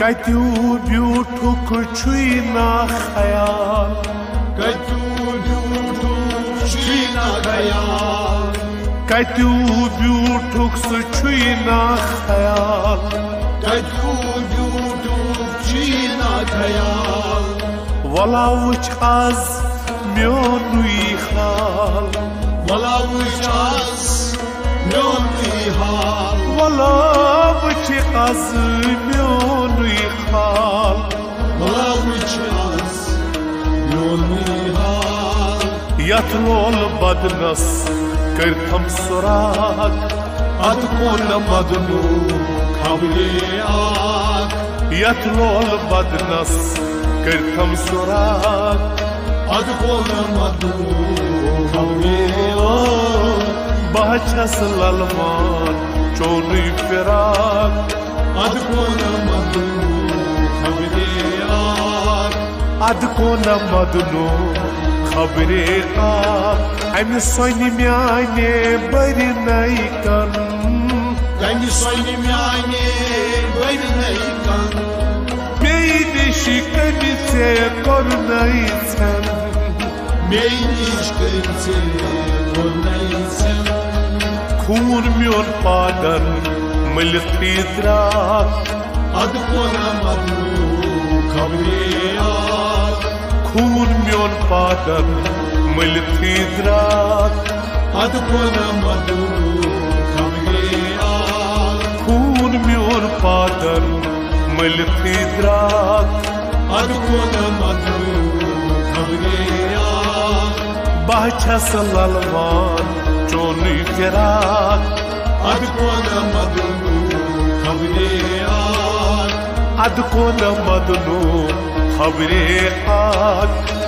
कत्यू ब्यूठुक छुई ना ख्याल कत्यू ब्यूठुक छुई ना ख्याल कत्यू ब्यूठुक सु छुई ना ख्याल कत्यू ब्यूठुक छुई ना ख्याल वला वुच आज म्योनुई हाल वला वुच आज म्योनुई हाल वला वुच आज म्योनुई हाल वला वुच आज म्योनुई हाल यथ लोल बदनस करथम सुराग अद कोन मदनू खबरे आग यथ लोल बदनस करथम सुराग अद कोन मदनू खबरे आग बहछस ललमान चोरी फिराक अद कोन मदनू खबरे आग अद कोन मदनू खबरे आग अमि सोनि म्याने बरि नई कन अमि सोनि म्याने बरि नई कन मेई निश कनि से कोर नई छन मेई निश कनि से कोर नई छन खून म्योन पादन मलथी द्राक अद कोन मदनू खबरे आग खून म्योन पादन मलथी द्राक अद कोन मदनू खबरे आग खून म्योन पादन मलथी द्राक अद कोन मदनू खबरे आग बहछस ललमान चोनी फिराक अद कोन मदनू खबरे आग अद कोन मदनू खबरे आग